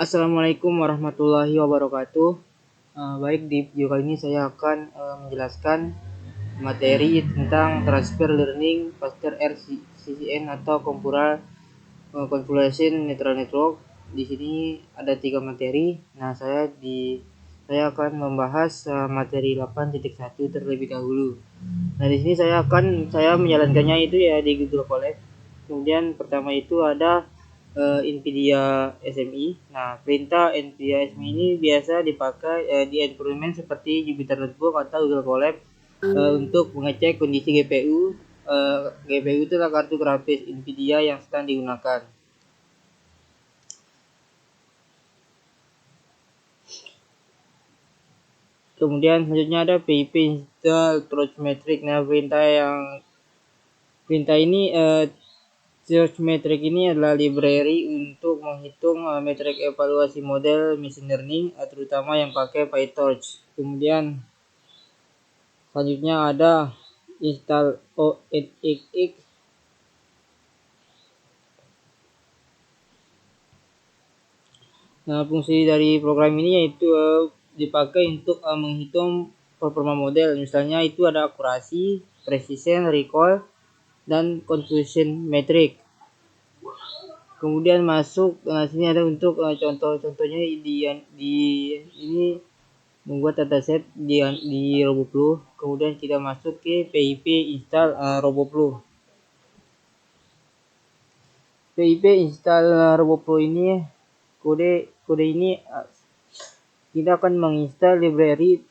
Assalamualaikum warahmatullahi wabarakatuh. Baik, di video kali ini saya akan menjelaskan materi tentang transfer learning faster RCCN atau Convolution Neural Network. Di sini ada 3 materi. Nah, saya akan membahas materi 8.1 terlebih dahulu. Nah, di sini saya menjalankannya itu ya di Google Colab. Kemudian pertama itu ada NVIDIA SMI. Nah, perintah NVIDIA SMI ini biasa dipakai di environment seperti Jupyter Notebook atau Google Colab untuk mengecek kondisi GPU. GPU itu adalah kartu grafis NVIDIA yang sedang digunakan. Kemudian selanjutnya ada PIP install Torchmetric. Nah, perintah ini Torchmetric ini adalah library untuk menghitung metrik evaluasi model machine learning, terutama yang pakai PyTorch. Kemudian selanjutnya ada install ONNX. Nah, fungsi dari program ini yaitu dipakai untuk menghitung performa model. Misalnya itu ada akurasi, precision, recall, dan confusion metric. Kemudian masuk, sini ada untuk contoh-contohnya di ini membuat dataset di RoboFlow. Kemudian kita masuk ke PIP install RoboFlow. PIP install RoboFlow ini kode ini kita akan menginstal library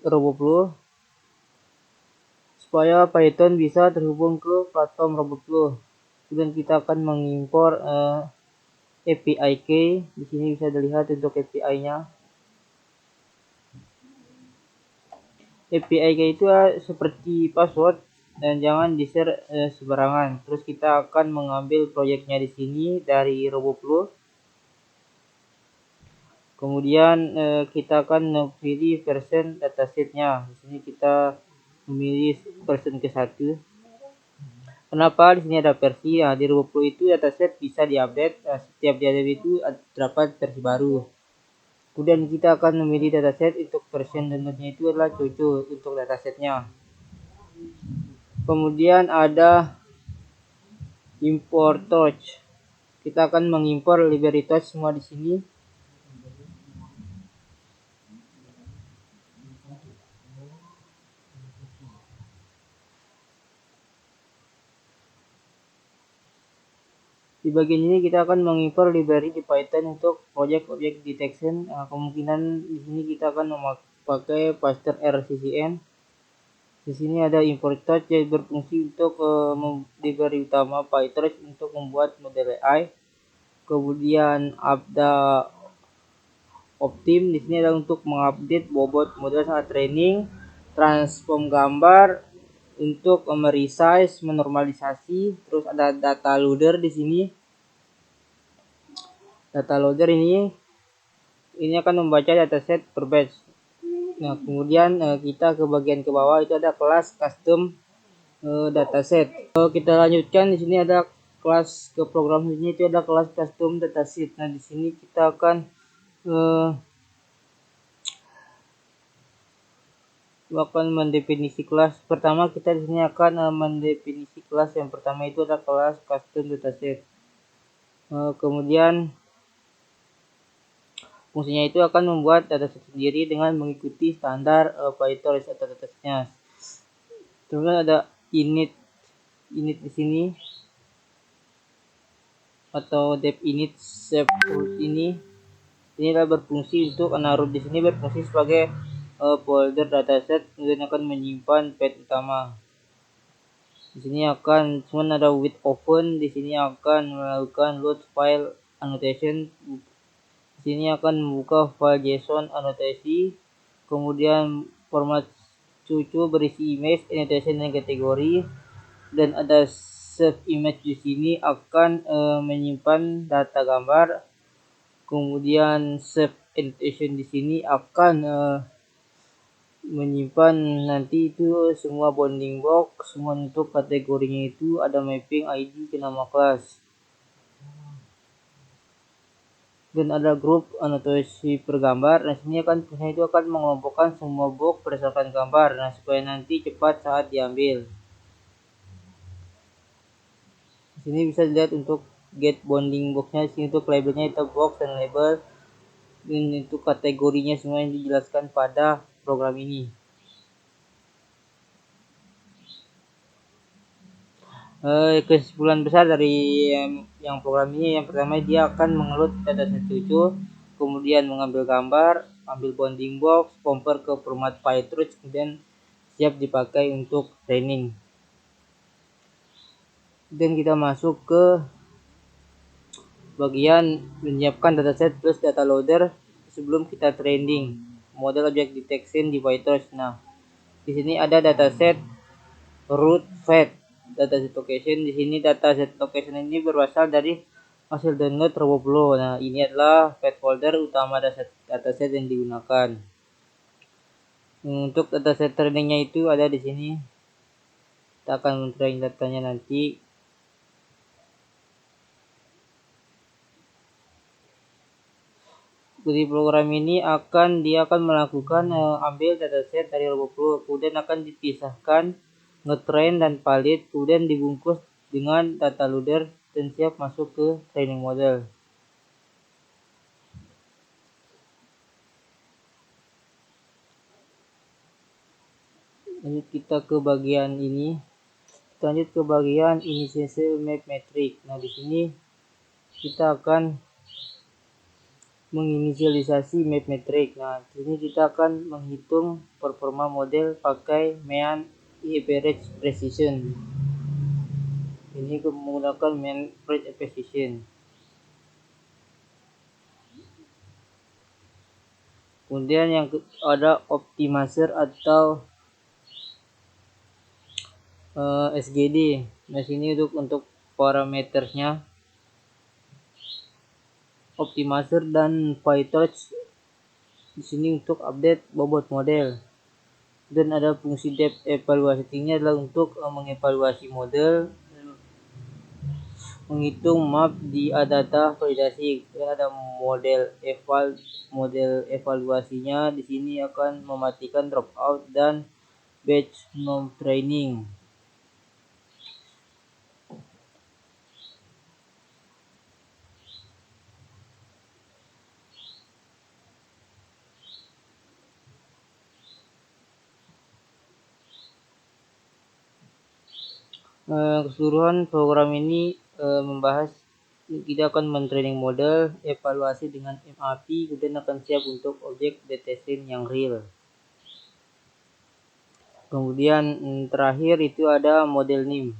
RoboFlow supaya Python bisa terhubung ke platform RoboFlow. Kemudian kita akan mengimpor API key. Di sini bisa dilihat untuk API-nya. API key itu seperti password dan jangan di-share sembarangan. Terus kita akan mengambil proyeknya di sini dari RoboFlow. Kemudian kita akan memilih version datasetnya. Di sini kita memilih version ke-1. Kenapa di sini ada versi? Di RoboFlow itu dataset bisa diupdate. Setiap diupdate itu terdapat versi baru. Kemudian kita akan memilih dataset untuk version downloadnya itu adalah Jojo untuk datasetnya. Kemudian ada import Torch. Kita akan mengimpor library Torch semua di sini. Di bagian ini kita akan mengimpor library di Python untuk project object detection. Kemungkinan di sini kita akan memakai faster RCCN. Di sini ada import Torch yang berfungsi untuk library utama PyTorch untuk membuat model AI. Kemudian ada Optim di sini adalah untuk mengupdate bobot model saat training, transform gambar untuk meresize, menormalisasi. Terus ada data loader di sini. Data loader ini akan membaca dataset per batch. Nah, kemudian kita ke bagian ke bawah itu ada kelas custom dataset. Kita lanjutkan, di sini ada kelas ke program ini, itu ada kelas custom dataset. Nah, di sini kita akan mendefinisi kelas. Pertama kita di sini akan mendefinisi kelas. Yang pertama itu ada kelas custom dataset. Kemudian fungsinya itu akan membuat dataset sendiri dengan mengikuti standar PyTorch atau datasetnya. Terus ada init di sini atau dev init save ini adalah berfungsi untuk naruh di sini, berfungsi sebagai folder dataset dan akan menyimpan path utama. Di sini akan ada with open, di sini akan melakukan load file annotation. Di sini akan membuka file JSON anotasi, kemudian format cucu berisi image, annotation dan kategori, dan ada save image di sini akan menyimpan data gambar. Kemudian save annotation di sini akan menyimpan nanti itu semua bounding box, semua untuk kategorinya itu ada mapping ID ke nama kelas. Dan ada grup anotasi per gambar. Nah, sini akan fungsinya itu akan mengelompokkan semua box berdasarkan gambar. Nah, supaya nanti cepat saat diambil. Di sini bisa dilihat untuk get bounding boxnya. Di sini untuk labelnya itu box dan label. Dan untuk kategorinya semua yang dijelaskan pada program ini. Kesimpulan besar dari yang program ini, yang pertama dia akan mengelola dataset lucu, kemudian mengambil gambar, ambil bounding box, compare ke format PyTorch, kemudian siap dipakai untuk training. Dan kita masuk ke bagian menyiapkan dataset plus data loader sebelum kita training model object detection di PyTorch. Nah, di sini ada dataset root fed dataset location. Di sini dataset location ini berasal dari hasil download RoboFlow. Nah, ini adalah fed folder utama dataset yang digunakan. Untuk dataset trainingnya itu ada di sini. Kita akan men-train datanya nanti. Jadi program ini dia akan melakukan ambil dataset dari RoboFlow, kemudian akan dipisahkan, ngetrain dan valid, kemudian dibungkus dengan data loader dan siap masuk ke training model. Lanjut kita ke bagian ini. Lanjut ke bagian initial map metric. Nah, di sini kita akan menginisialisasi map metric. Nah, di sini kita akan menghitung performa model pakai mean average precision. Ini menggunakan mean average precision. Kemudian yang ada optimizer atau SGD. Nah, sini untuk parameternya optimizer dan PyTorch di sini untuk update bobot model. Dan ada fungsi depth evaluasi tinggi adalah untuk mengevaluasi model, menghitung map di data validasi. Dan ada model evaluasinya di sini akan mematikan dropout dan batch no training. Keseluruhan program ini membahas kita akan men-training model, evaluasi dengan MAP, kemudian akan siap untuk objek detection yang real. Kemudian terakhir itu ada model name.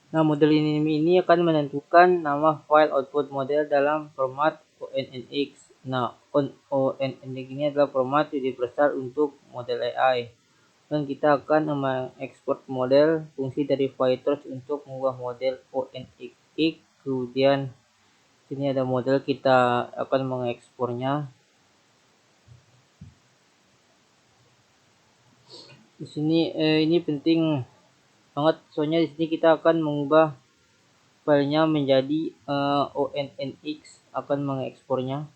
Nah, model name ini akan menentukan nama file output model dalam format ONNX. Nah, ONNX ini adalah format universal untuk model AI. Dan kita akan mengekspor model fungsi dari PyTorch untuk mengubah model ONNX. Kemudian sini ada model, kita akan mengekspornya. Di sini ini penting banget, soalnya di sini kita akan mengubah filenya menjadi ONNX, akan mengekspornya.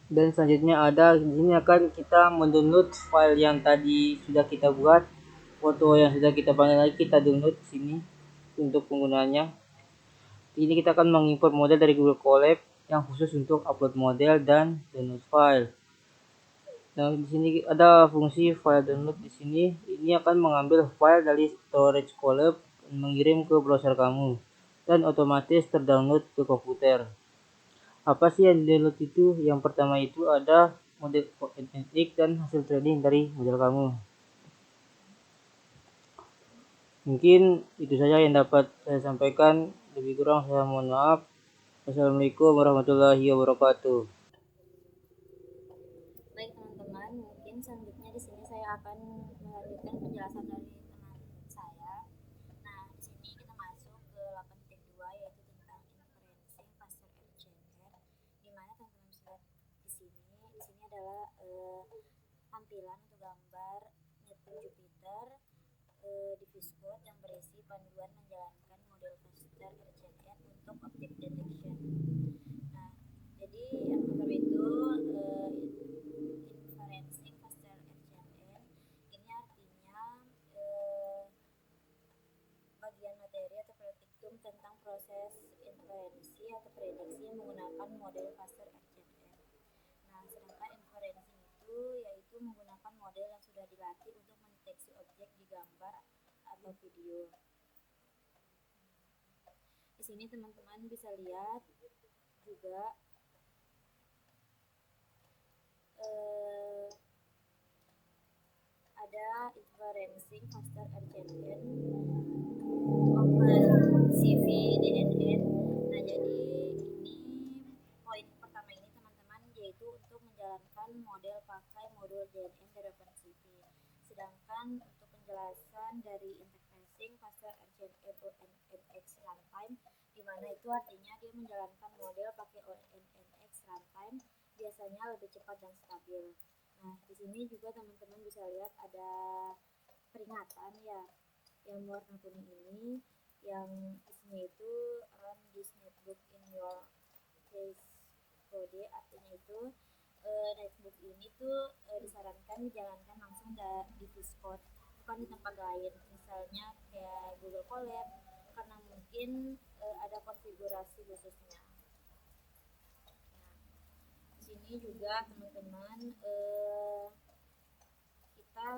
Dan selanjutnya ada di sini akan kita mendownload file yang tadi sudah kita buat, foto yang sudah kita panggil lagi kita download di sini untuk penggunaannya. Ini kita akan mengimport model dari Google Colab yang khusus untuk upload model dan download file. Nah, di sini ada fungsi file download di sini. Ini akan mengambil file dari storage Colab, mengirim ke browser kamu dan otomatis terdownload ke komputer. Apa sih yang di-download itu? Yang pertama itu ada model ONNX dan hasil training dari model kamu. Mungkin itu saja yang dapat saya sampaikan. Lebih kurang saya mohon maaf. Wassalamualaikum warahmatullahi wabarakatuh. Baik teman-teman, mungkin selanjutnya di sini saya akan melanjutkan penjelasan dari teman saya. Nah, di sini kita masuk ke 8.2 yaitu tentang inferencing faster FGNR, di mana teman-teman bisa lihat di sini adalah tampilan atau gambar Neptune Jupiter diffuse code yang berisi panduan menjalankan model faster FGNR untuk object detection. Nah, jadi yang pertama itu inferencing faster RCMN. Ini artinya bagian materi atau praktikum tentang proses inferensi atau prediksi menggunakan model faster RCMN. Nah, sedangkan inferencing itu yaitu menggunakan model yang sudah dilatih untuk mendeteksi objek di gambar atau video. Di sini teman-teman bisa lihat juga ada inferencing faster RCMN, OpenCV DNN. Nah, jadi ini poin pertama ini teman-teman, yaitu untuk menjalankan model pakai modul DNN dari OpenCV. Sedangkan untuk penjelasan dari interfacing faster RCMN ONNX runtime, di mana itu artinya dia menjalankan model pakai ONNX runtime, biasanya lebih cepat dan stabil. Nah, di sini juga teman-teman bisa lihat ada peringatan ya, yang warna kuning ini, yang isinya itu run this netbook in your case code, artinya itu netbook ini tuh disarankan dijalankan langsung di VSCode, bukan di tempat lain, misalnya kayak Google Colab, karena mungkin ada konfigurasi khususnya. Nah, di sini juga teman-teman kita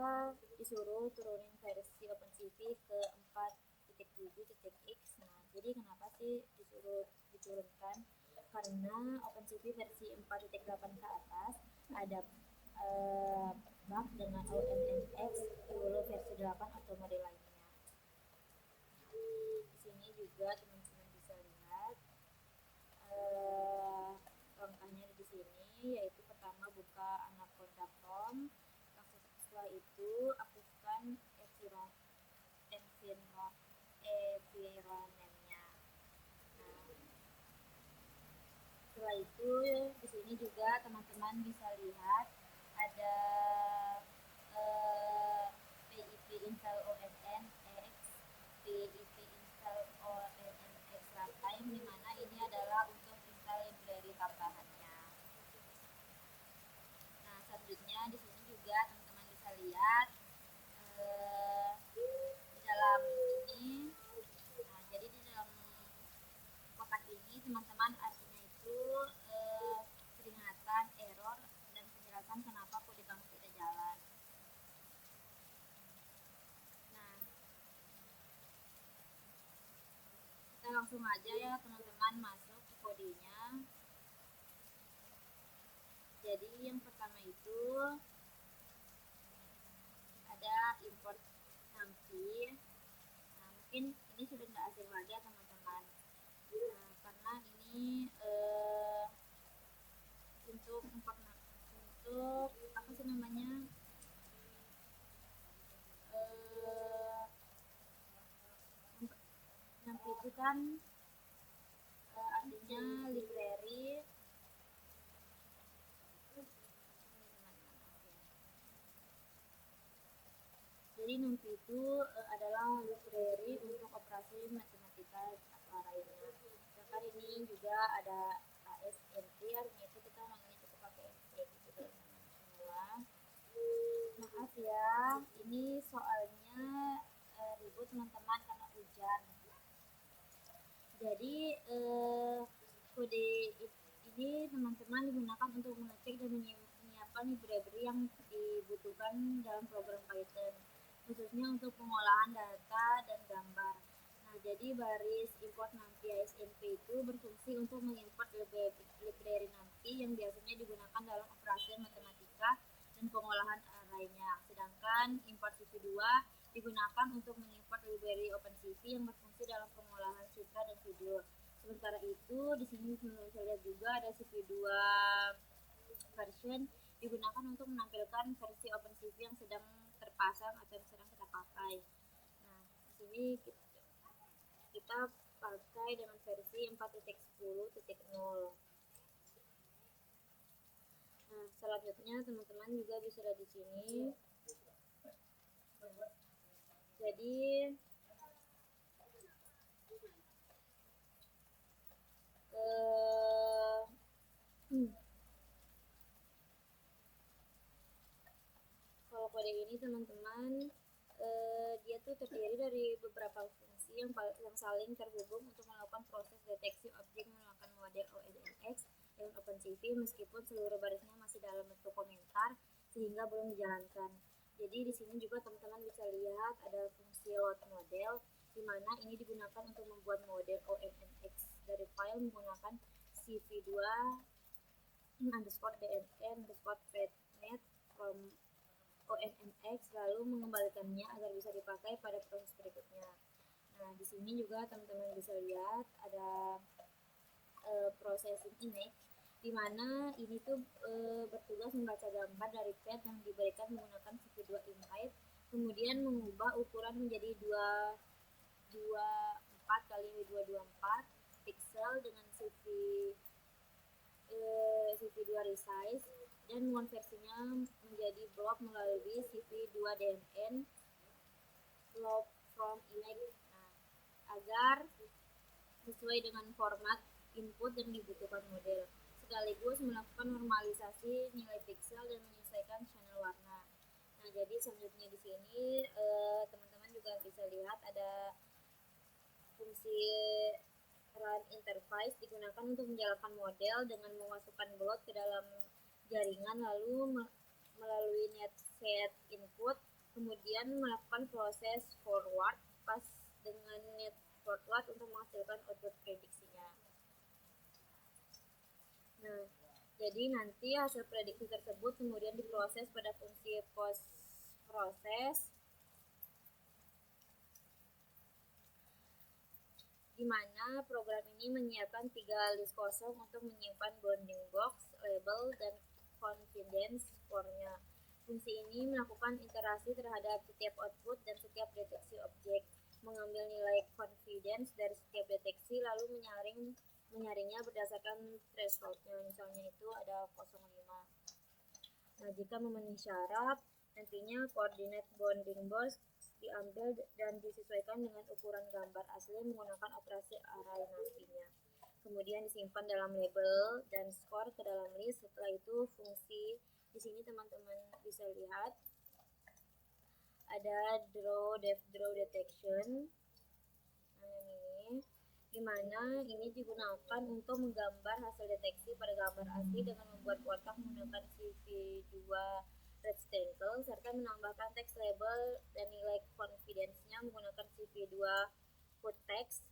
disuruh turunin versi OpenCV ke 4.7.x. Nah, jadi kenapa sih disuruh diturunkan? Karena OpenCV versi 4.8 ke atas ada bug dengan ONNX dulu versi 8 atau model lainnya. Di sini juga teman-teman bisa lihat langkahnya di sini, yaitu pertama buka Anaconda Prom, setelah itu aktifkan environment-nya. Nah, setelah itu di sini juga teman-teman bisa lihat ada pip install ONNX, pip install ONNX runtime, di mana ini adalah untuk install library tambahannya. Nah, selanjutnya di sini juga teman-teman bisa lihat di dalam ini. Nah, jadi di dalam kotak ini teman-teman artinya itu peringatan, error, dan penjelasan kenapa kode kamu tidak jalan. Nah, kita langsung aja ya teman-teman masuk ke kodenya. Jadi yang pertama itu ada import NumPy. Nah, mungkin ini sudah tidak asing lagi ya teman-teman. Nah, karena ini untuk apa sih namanya, NumPy itu kan artinya library. Jadi NumPy itu adalah library untuk operasi matematika lainnya. Sedangkan ini juga ada ASNP, artinya itu kita namanya cukup pakai NP gitu teman-teman semua. Maaf ya, ini soalnya ribut teman-teman karena hujan. Jadi kode ini teman-teman digunakan untuk mengecek dan menyiapkan library yang dibutuhkan dalam program Python, khususnya untuk pengolahan data dan gambar. Nah, jadi baris import NumPy ASNP itu berfungsi untuk mengimport library NumPy yang biasanya digunakan dalam operasi matematika dan pengolahan lainnya. Sedangkan import CV2 digunakan untuk mengimport library OpenCV yang berfungsi dalam pengolahan citra dan video. Sementara itu, di sini bisa lihat juga ada CV2 version digunakan untuk menampilkan versi OpenCV yang sedang terpasang atau yang sedang kita pakai. Nah, di sini kita pakai dengan versi 4.10.0. Nah, selanjutnya teman-teman juga bisa lihat di sini. Jadi eh, Kalau kode ini teman-teman, dia tuh terdiri dari beberapa fungsi yang saling terhubung untuk melakukan proses deteksi objek menggunakan model ONNX dan OpenCV meskipun seluruh barisnya masih dalam bentuk komentar sehingga belum dijalankan. Jadi di sini juga teman-teman bisa lihat ada fungsi load model, di mana ini digunakan untuk membuat model ONNX dari file menggunakan cv2 underscore dnn underscore petnet from ONNX lalu mengembalikannya agar bisa dipakai pada proses berikutnya. Nah, di sini juga teman-teman bisa lihat ada processing image, di mana ini tuh bertugas membaca gambar dari pet yang diberikan menggunakan cv2 invite, kemudian mengubah ukuran menjadi 224 kali 224 pixel dengan cv2 resize dan mengonversinya menjadi block melalui cv2dnn block from image, agar sesuai dengan format input yang dibutuhkan model, sekaligus melakukan normalisasi nilai pixel dan menyesuaikan channel warna. Nah, jadi selanjutnya di sini teman-teman juga bisa lihat ada fungsi run interface digunakan untuk menjalankan model dengan memasukkan block ke dalam jaringan lalu melalui netset input, kemudian melakukan proses forward pas dengan net forward untuk menghasilkan output prediksinya. Nah, jadi nanti hasil prediksi tersebut kemudian diproses pada fungsi post proses, di mana program ini menyiapkan 3 list kosong untuk menyimpan bounding box, label, dan confidence score-nya. Fungsi ini melakukan iterasi terhadap setiap output dan setiap deteksi objek, mengambil nilai confidence dari setiap deteksi lalu menyaringnya berdasarkan threshold-nya, misalnya itu ada 0,5. Nah, jika memenuhi syarat, nantinya koordinat bounding box diambil dan disesuaikan dengan ukuran gambar asli menggunakan operasi array nantinya. Kemudian disimpan dalam label dan skor ke dalam list. Setelah itu fungsi di sini teman-teman bisa lihat ada draw detection. Nah, ini dimana ini digunakan untuk menggambar hasil deteksi pada gambar asli dengan membuat kotak menggunakan cv2 rectangle serta menambahkan teks label dan nilai confidence-nya menggunakan cv2 put text.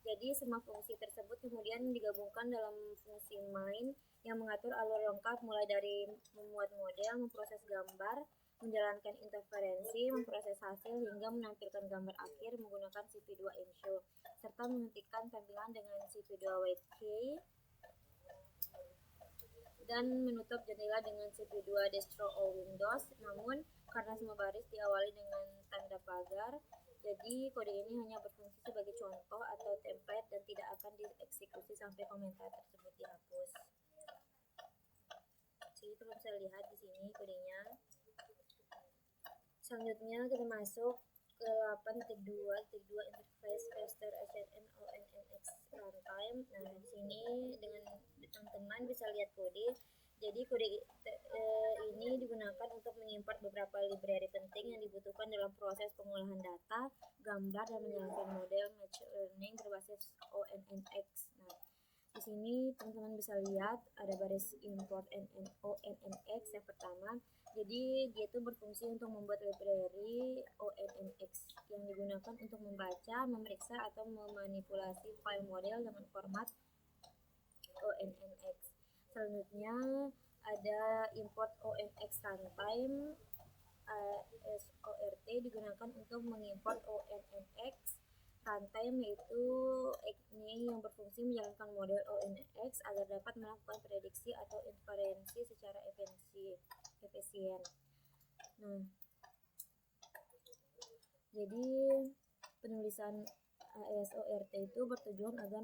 Jadi semua fungsi tersebut kemudian digabungkan dalam fungsi main yang mengatur alur lengkap mulai dari memuat model, memproses gambar, menjalankan interferensi, memproses hasil hingga menampilkan gambar akhir menggunakan cv2 enshow, serta menghentikan tampilan dengan cv2 wait key dan menutup jendela dengan cv2 destroy all windows. Namun karena semua baris diawali dengan tanda pagar, jadi kode ini hanya berfungsi sebagai contoh atau template dan tidak akan dieksekusi sampai komentar tersebut dihapus. Jadi teman bisa lihat di sini kodenya. Selanjutnya kita masuk ke 8.2 interface faster SNN ONNX runtime. Nah, di sini dengan teman-teman bisa lihat kode. Jadi kode ini digunakan untuk mengimport beberapa library penting yang dibutuhkan dalam proses pengolahan data, gambar, dan menjalankan model machine learning berbasis ONNX. Nah, di sini teman-teman bisa lihat ada baris import ONNX yang pertama. Jadi dia itu berfungsi untuk membuat library ONNX yang digunakan untuk membaca, memeriksa, atau memanipulasi file model dengan format ONNX. Selanjutnya ada import ONNX runtime SORT digunakan untuk mengimport ONNX runtime, yaitu ini yang berfungsi menjalankan model ONNX agar dapat melakukan prediksi atau inferensi secara efisien. Nah, jadi penulisan ASORT itu bertujuan agar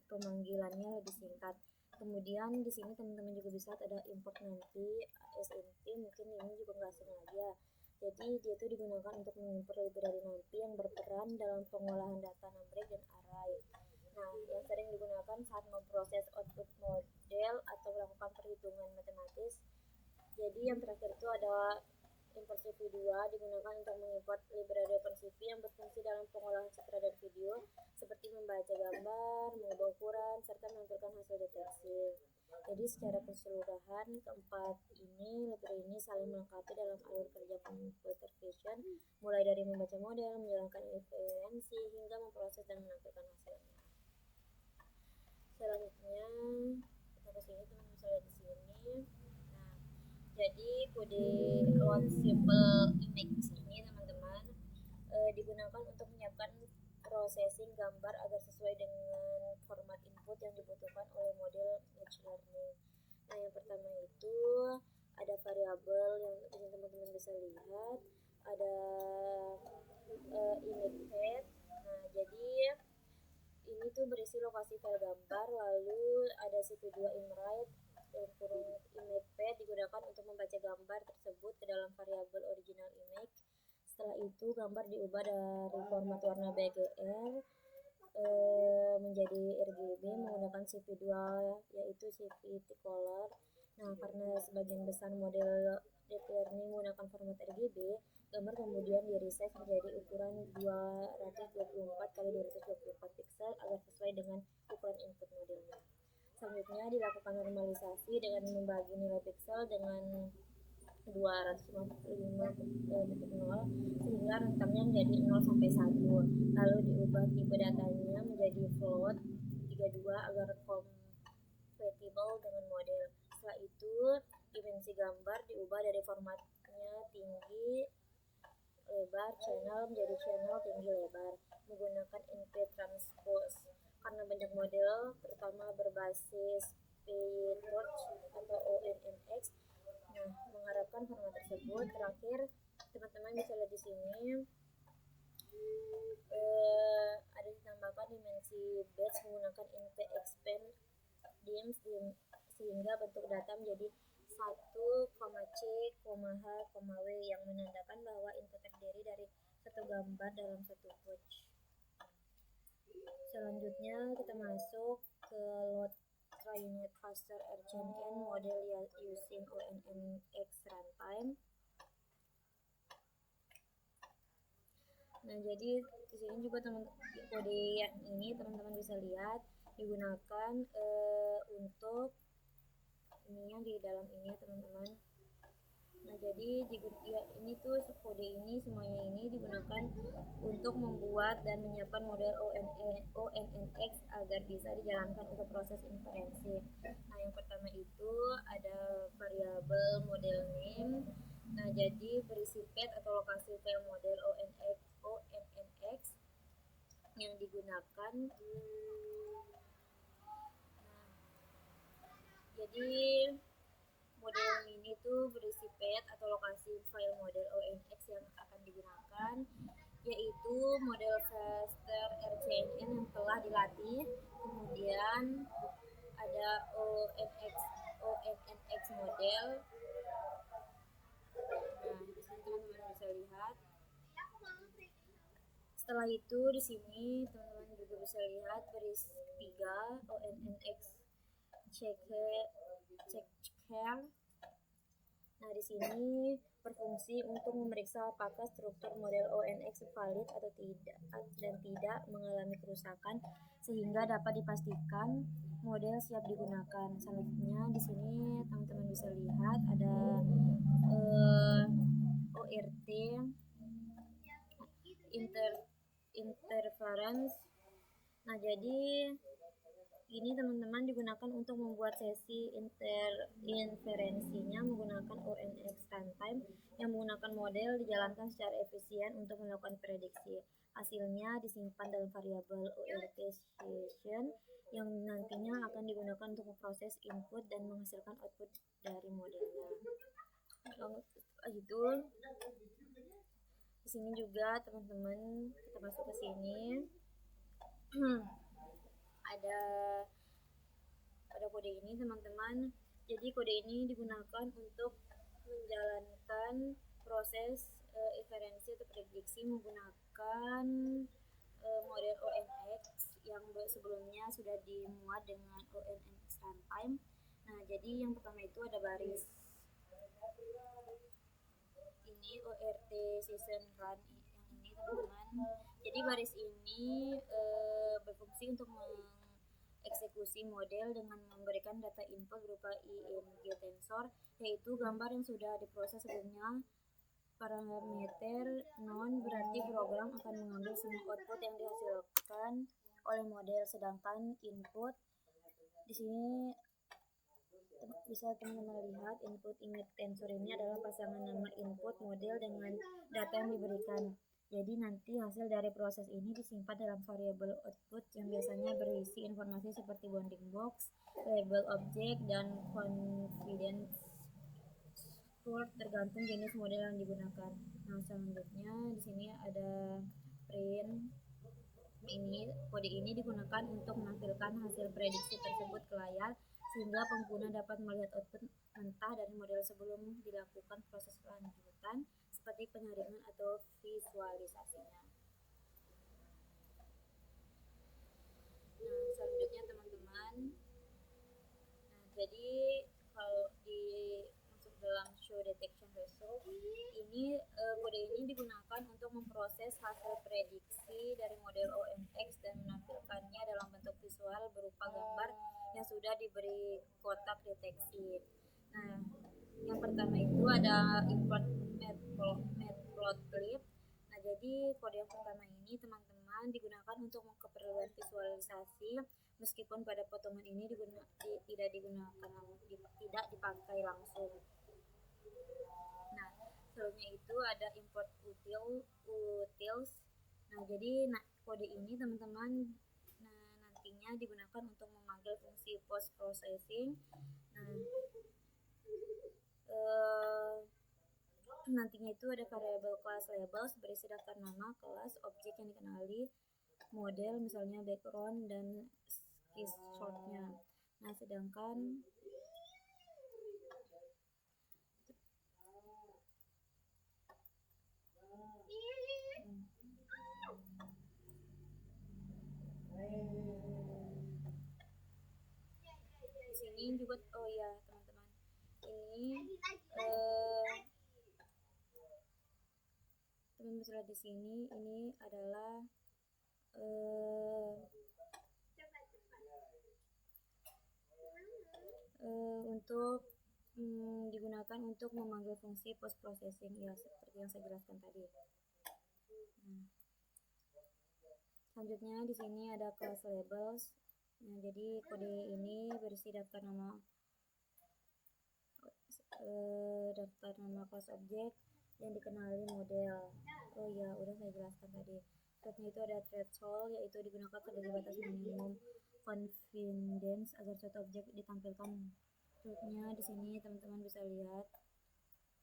pemanggilannya lebih singkat. Kemudian di sini teman-teman juga bisa ada import nanti ASNP, mungkin ini juga nggak sengaja. Jadi dia itu digunakan untuk mengimport library nanti yang berperan dalam pengolahan data numeric dan array. Nah, yang sering digunakan saat memproses output model atau melakukan perhitungan matematis. Jadi yang terakhir itu ada Impresi V2 digunakan untuk mengimport library OpenCV yang berfungsi dalam pengolahan citra dan video, seperti membaca gambar, mengubah ukuran, serta menampilkan hasil deteksi. Jadi secara keseluruhan, keempat library ini saling melengkapi dalam alur kerja computer vision, mulai dari membaca model, menjalankan inferensi, hingga memproses dan menampilkan hasilnya. Selanjutnya, kita ke sini, teman bisa lihat di sini. Nah, jadi kode load simple image ini teman-teman digunakan untuk menyiapkan processing gambar agar sesuai dengan format input yang dibutuhkan oleh model machine learning. Nah, yang pertama itu ada variabel yang ini teman-teman bisa lihat, ada image path. Nah, jadi ini tuh berisi lokasi file gambar, lalu ada CV2 InWrite dan kurung image path digunakan untuk membaca gambar tersebut ke dalam variabel original image. Setelah itu gambar diubah dari format warna BGR menjadi RGB menggunakan CV2 yaitu CV Color. Nah, karena sebagian besar model deep learning menggunakan format RGB, gambar kemudian di-resize menjadi ukuran 224 kali 224 pixel agar sesuai dengan ukuran input modelnya. Selanjutnya dilakukan normalisasi dengan membagi nilai pixel dengan 255.0 sehingga rentangnya menjadi 0 sampai 1. Lalu diubah tipe datanya menjadi float 32 agar compatible dengan model. Setelah itu dimensi gambar diubah dari formatnya tinggi lebar channel menjadi channel tinggi lebar menggunakan NP transpose. Karena banyak model terutama berbasis PyTorch atau ONNX, nah mengharapkan format tersebut. Terakhir teman-teman bisa lihat di sini ada ditambahkan dimensi batch menggunakan NP expand dims sehingga bentuk data menjadi 1,C, H, W yang menandakan bahwa input terdiri dari satu gambar dalam satu batch. Selanjutnya kita masuk ke load trained faster RCNN model using ONNX runtime. Nah, jadi di sini juga kode yang ini teman-teman bisa lihat digunakan untuk ini yang di dalam ini teman-teman. Nah, jadi ini tuh kode ini semuanya ini digunakan untuk membuat dan menyiapkan model ONNX agar bisa dijalankan untuk proses inferensi. Nah, yang pertama itu ada variabel model name. Nah, jadi berisi path atau lokasi file model ONNX yang digunakan. Nah, jadi model ini tuh berisi path atau lokasi file model ONNX yang akan digunakan, yaitu model faster RCNN yang telah dilatih. Kemudian ada ONNX model. Nah, di sini teman-teman bisa lihat. Setelah itu di sini teman-teman juga bisa lihat berisi 3 ONNX checker. Nah, di sini berfungsi untuk memeriksa apakah struktur model ONNX valid atau tidak dan tidak mengalami kerusakan sehingga dapat dipastikan model siap digunakan. Selanjutnya di sini teman-teman bisa lihat ada ORT interference. Nah, jadi ini teman-teman digunakan untuk membuat sesi inferensinya menggunakan ONNX runtime yang menggunakan model dijalankan secara efisien untuk melakukan prediksi. Hasilnya disimpan dalam variabel ORT session yang nantinya akan digunakan untuk memproses input dan menghasilkan output dari modelnya. Itu di sini juga teman-teman kita masuk ke sini. Ada kode ini teman-teman. Jadi kode ini digunakan untuk menjalankan proses inferensi atau prediksi menggunakan model ONNX yang sebelumnya sudah dimuat dengan ONNX runtime. Nah, jadi yang pertama itu ada baris ini ORT season run yang ini teman-teman. Jadi baris ini berfungsi untuk mengeksekusi model dengan memberikan data input berupa IMG tensor, yaitu gambar yang sudah diproses sebelumnya. Parameter non berarti program akan mengambil semua output yang dihasilkan oleh model, sedangkan input di sini bisa teman-teman lihat input image tensor ini adalah pasangan nama input model dengan data yang diberikan. Jadi nanti hasil dari proses ini disimpan dalam variabel output yang biasanya berisi informasi seperti bounding box, label object, dan confidence score tergantung jenis model yang digunakan. Nah, selanjutnya di sini ada print. Kode ini digunakan untuk menampilkan hasil prediksi tersebut ke layar, sehingga pengguna dapat melihat output mentah dari model sebelum dilakukan proses lanjutan seperti penyaringan atau visualisasinya. Nah, selanjutnya teman-teman, jadi kalau di masuk dalam show detection result ini kode ini digunakan untuk memproses hasil prediksi dari model ONX dan menampilkannya dalam bentuk visual berupa gambar yang sudah diberi kotak deteksi. Nah, yang pertama itu ada import matplotlib. Nah, jadi kode yang pertama ini teman-teman digunakan untuk keperluan visualisasi, meskipun pada potongan ini tidak dipakai langsung. Nah, selanjutnya itu ada import utils. Nah, jadi kode ini teman-teman nantinya digunakan untuk memanggil fungsi post processing. Nah, nantinya itu ada variabel class labels berisi daftar nama, kelas, objek yang dikenali, model misalnya background dan screenshotnya. Nah, sedangkan di sini juga teman-teman, ini teman-teman bisa lihat di sini, ini adalah untuk digunakan untuk memanggil fungsi post processing, ya seperti yang saya jelaskan tadi. Selanjutnya di sini ada class labels. Nah, jadi kode ini berisi daftar nama kelas objek yang dikenali model. Oh ya, udah saya jelaskan tadi. Selanjutnya itu ada threshold, yaitu digunakan sebagai batas minimum confidence agar suatu objek ditampilkan. Selanjutnya di sini teman-teman bisa lihat.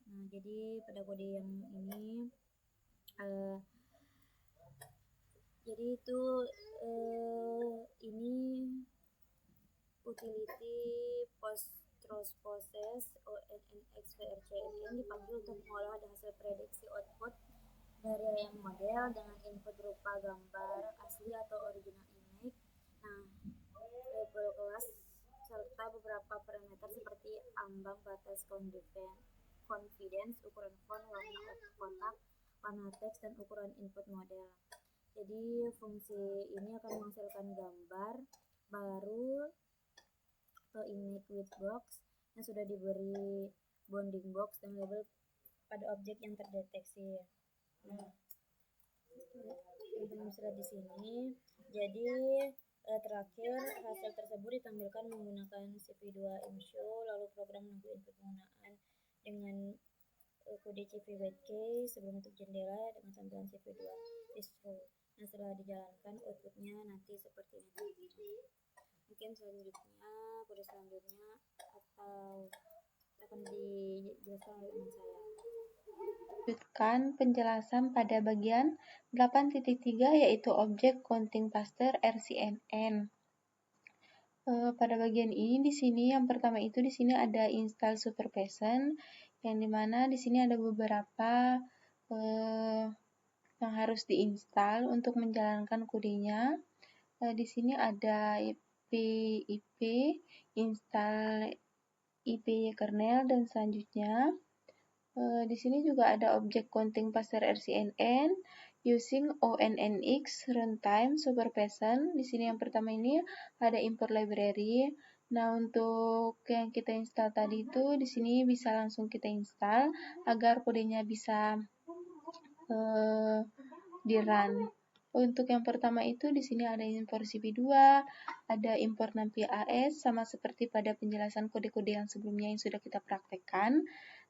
Nah, jadi pada kode yang ini jadi itu ini utility post process ONNX VRCNN dipanggil untuk mengolah hasil prediksi output dari yang model dengan input berupa gambar asli atau original image. Nah, label kelas serta beberapa parameter seperti ambang batas confidence, ukuran font, warna kotak, warna teks, dan ukuran input model. Jadi fungsi ini akan menghasilkan gambar baru atau image with box yang sudah diberi bounding box dan label pada objek yang terdeteksi. Nah, teman-teman bisa lihat di sini. Jadi terakhir hasil tersebut ditampilkan menggunakan CV2 IMShow, lalu program menunggu input penggunaan dengan kode CV8K sebelum bentuk jendela dengan tampilan CV2 is true. Nah, setelah dijalankan outputnya nanti seperti ini. Mungkin selanjutnya kode selanjutnya atau akan dijelaskan oleh teman saya. Lanjutkan penjelasan pada bagian 8.3 yaitu objek counting cluster RCNN. Pada bagian ini di sini yang pertama itu di sini ada install SuperPassion yang dimana di sini ada beberapa yang harus diinstal untuk menjalankan kodenya. Di sini ada pip, install IPY kernel, dan selanjutnya di sini juga ada objek counting pastor RCNN using ONNX runtime supervision. Di sini yang pertama ini ada import library. Nah, untuk yang kita install tadi itu di sini bisa langsung kita install agar kodenya bisa di run. Untuk yang pertama itu di sini ada import CP2, ada import NumPy AS, sama seperti pada penjelasan kode-kode yang sebelumnya yang sudah kita praktekkan.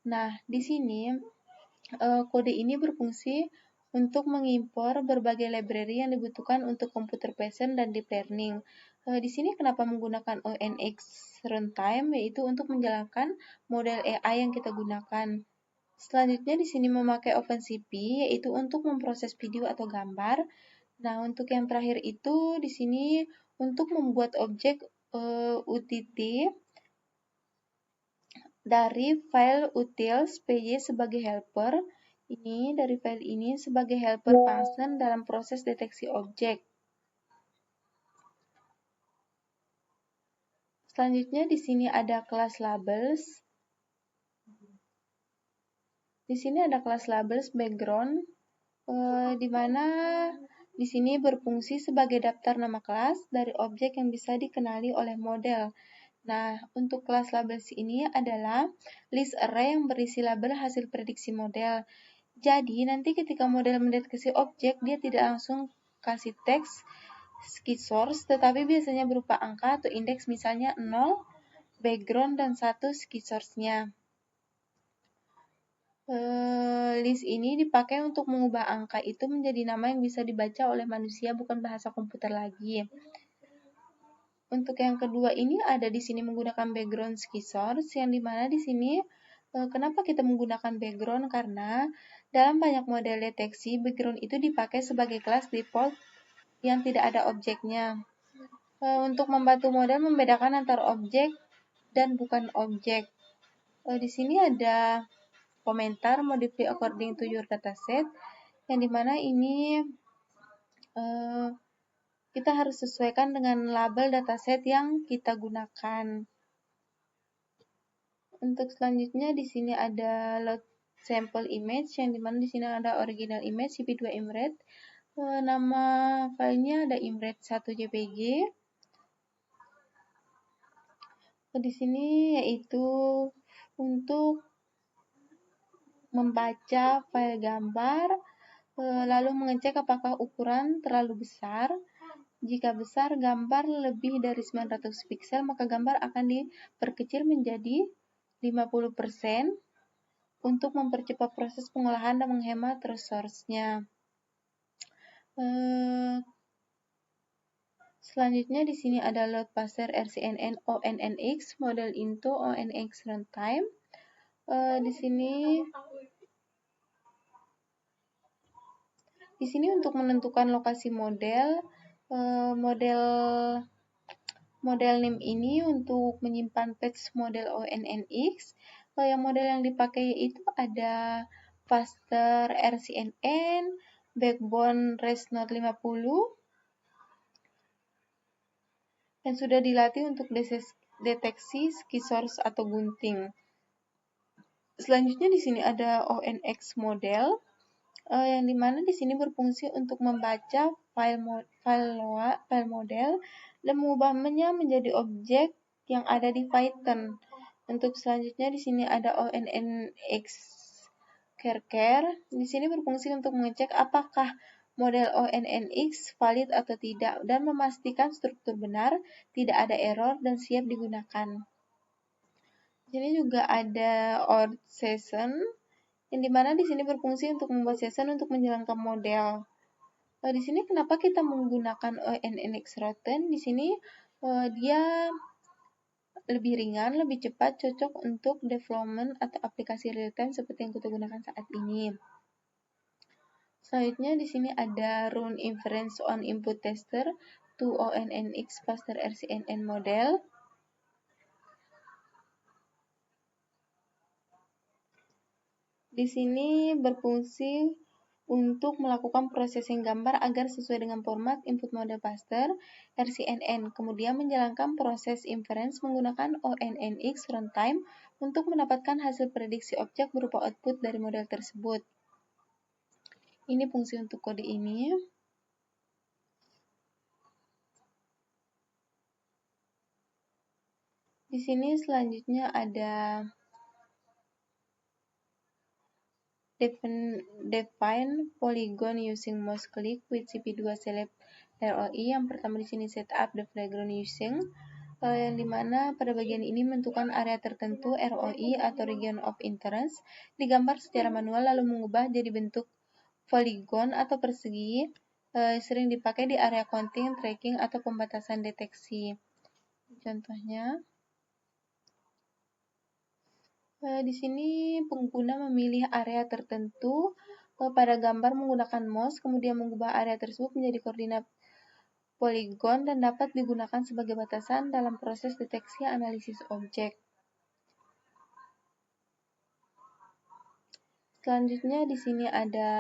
Nah, di sini kode ini berfungsi untuk mengimpor berbagai library yang dibutuhkan untuk computer vision dan deep learning. Di sini kenapa menggunakan ONNX runtime, yaitu untuk menjalankan model AI yang kita gunakan. Selanjutnya di sini memakai OpenCV, yaitu untuk memproses video atau gambar. Nah, untuk yang terakhir itu di sini untuk membuat objek UTT dari file utils py sebagai helper. Ini dari file ini sebagai helper function dalam proses deteksi objek. Selanjutnya di sini ada kelas labels. Di sini ada kelas labels background, di mana di sini berfungsi sebagai daftar nama kelas dari objek yang bisa dikenali oleh model. Nah, untuk kelas labels ini adalah list array yang berisi label hasil prediksi model. Jadi, nanti ketika model mendeteksi objek, dia tidak langsung kasih teks key source, tetapi biasanya berupa angka atau indeks, misalnya 0, background, dan 1 key source-nya. List ini dipakai untuk mengubah angka itu menjadi nama yang bisa dibaca oleh manusia, bukan bahasa komputer lagi. Untuk yang kedua ini ada di sini menggunakan background key source, yang dimana di sini kenapa kita menggunakan background, karena dalam banyak model deteksi background itu dipakai sebagai kelas default yang tidak ada objeknya. Untuk membantu model membedakan antara objek dan bukan objek. Di sini ada komentar modify according to your dataset, yang dimana ini kita harus sesuaikan dengan label dataset yang kita gunakan. Untuk selanjutnya di sini ada load sample image, yang dimana di sini ada original image CP2 imret. Nama filenya ada imret1jpg. Di sini yaitu untuk membaca file gambar, lalu mengecek apakah ukuran terlalu besar. Jika besar gambar lebih dari 900 pixel, maka gambar akan diperkecil menjadi 50% untuk mempercepat proses pengolahan dan menghemat resource-nya. Selanjutnya di sini ada load parser RCNN ONNX model into ONNX runtime. Di sini untuk menentukan lokasi model, model name ini untuk menyimpan patch model ONNX. Yang model yang dipakai itu ada parser RCNN, backbone ResNode 50, yang sudah dilatih untuk deteksi key source atau gunting. Selanjutnya di sini ada ONX model, yang dimana di sini berfungsi untuk membaca file model dan mengubahnya menjadi objek yang ada di Python. Untuk selanjutnya di sini ada ONNX character. Di sini berfungsi untuk mengecek apakah model ONNX valid atau tidak dan memastikan struktur benar, tidak ada error dan siap digunakan. Di sini juga ada OR session, yang dimana di sini berfungsi untuk membuat session untuk menjalankan model. Di sini kenapa kita menggunakan ONNX routine? Di sini dia lebih ringan, lebih cepat, cocok untuk development atau aplikasi real time seperti yang kita gunakan saat ini. Selanjutnya di sini ada run inference on input tester to ONNX parser RCNN model. Di sini berfungsi untuk melakukan processing gambar agar sesuai dengan format input model parser RCNN, kemudian menjalankan proses inference menggunakan ONNX runtime untuk mendapatkan hasil prediksi objek berupa output dari model tersebut. Ini fungsi untuk kode ini. Di sini selanjutnya ada define polygon using mouse click with CP2 select ROI. Yang pertama di sini set up the playground using, yang dimana pada bagian ini menentukan area tertentu ROI atau region of interest, digambar secara manual lalu mengubah jadi bentuk polygon atau persegi, sering dipakai di area counting, tracking, atau pembatasan deteksi. Contohnya, di sini pengguna memilih area tertentu pada gambar menggunakan mouse, kemudian mengubah area tersebut menjadi koordinat poligon dan dapat digunakan sebagai batasan dalam proses deteksi analisis objek. Selanjutnya di sini ada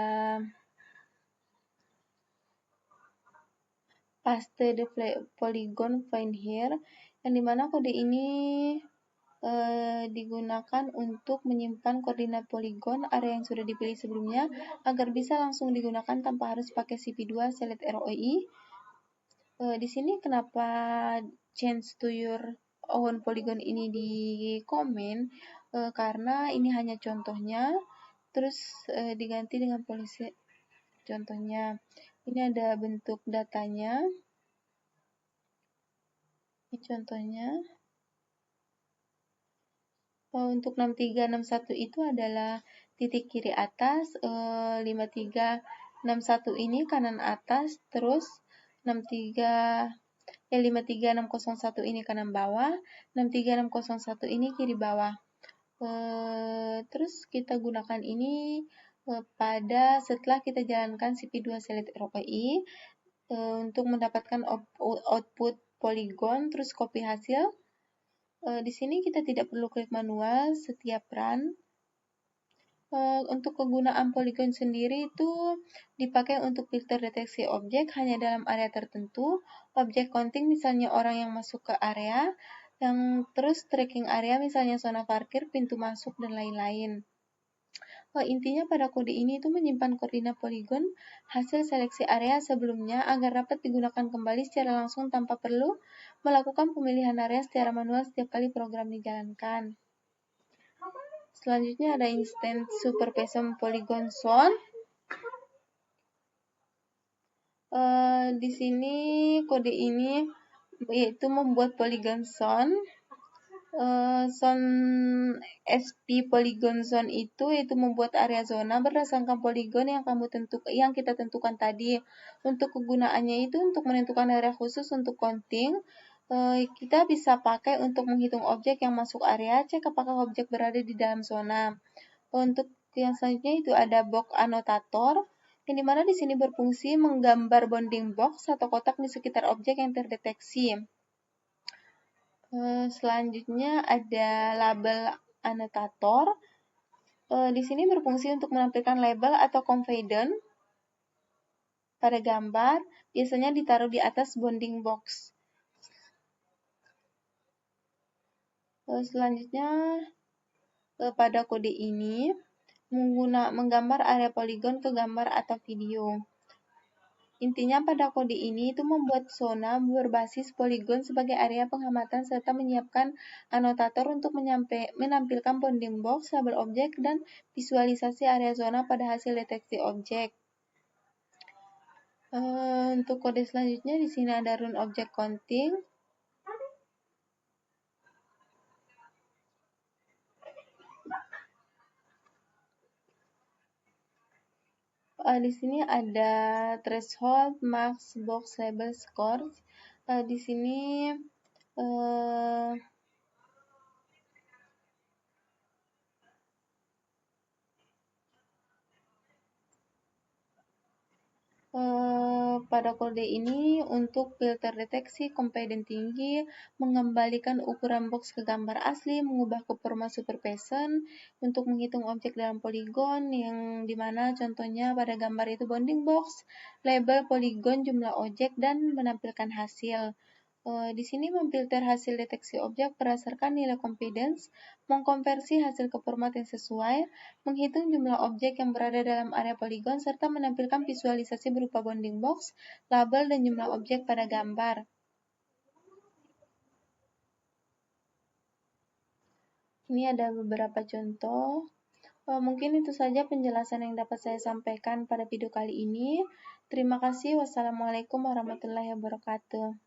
paste the polygon find here, yang dimana kode ini digunakan untuk menyimpan koordinat poligon area yang sudah dipilih sebelumnya agar bisa langsung digunakan tanpa harus pakai CP2 select ROI. Di sini kenapa change to your own polygon ini di komen, karena ini hanya contohnya, terus diganti dengan polisi contohnya. Ini ada bentuk datanya, ini contohnya. Untuk 6361 itu adalah titik kiri atas, 5361 ini kanan atas, terus 53601 ini kanan bawah, 63601 ini kiri bawah. Terus kita gunakan ini pada setelah kita jalankan CP2 select ROI untuk mendapatkan output polygon, terus copy hasil. Di sini kita tidak perlu klik manual setiap run. Untuk kegunaan polygon sendiri itu dipakai untuk filter deteksi objek hanya dalam area tertentu, objek counting misalnya orang yang masuk ke area, yang terus tracking area misalnya zona parkir, pintu masuk, dan lain-lain. Intinya pada kode ini itu menyimpan koordinat poligon hasil seleksi area sebelumnya agar dapat digunakan kembali secara langsung tanpa perlu melakukan pemilihan area secara manual setiap kali program dijalankan. Selanjutnya ada instance supervision polygon zone. Di sini kode ini yaitu membuat polygon zone. Zone SP polygon zone itu membuat area zona berdasarkan poligon yang kita tentukan tadi. Untuk kegunaannya itu untuk menentukan area khusus untuk counting. Kita bisa pakai untuk menghitung objek yang masuk area, cek apakah objek berada di dalam zona. Untuk yang selanjutnya itu ada box annotator, yang dimana di sini berfungsi menggambar bounding box atau kotak di sekitar objek yang terdeteksi. Selanjutnya ada label annotator. Di sini berfungsi untuk menampilkan label atau confident pada gambar, biasanya ditaruh di atas bounding box. Selanjutnya pada kode ini menggambar area poligon ke gambar atau video. Intinya pada kode ini itu membuat zona berbasis poligon sebagai area pengamatan serta menyiapkan anotator untuk menampilkan bounding box, label objek, dan visualisasi area zona pada hasil deteksi objek. Untuk kode selanjutnya di sini ada run object counting. Di sini ada threshold, max, box, label, scores. Di sini Pada kode ini untuk filter deteksi kompeten tinggi, mengembalikan ukuran box ke gambar asli, mengubah ke format superpassion, untuk menghitung objek dalam poligon, yang dimana contohnya pada gambar itu bounding box, label poligon, jumlah objek, dan menampilkan hasil. Di sini memfilter hasil deteksi objek berdasarkan nilai confidence, mengkonversi hasil ke format yang sesuai, menghitung jumlah objek yang berada dalam area poligon, serta menampilkan visualisasi berupa bounding box, label, dan jumlah objek pada gambar. Ini ada beberapa contoh. Mungkin itu saja penjelasan yang dapat saya sampaikan pada video kali ini. Terima kasih. Wassalamualaikum warahmatullahi wabarakatuh.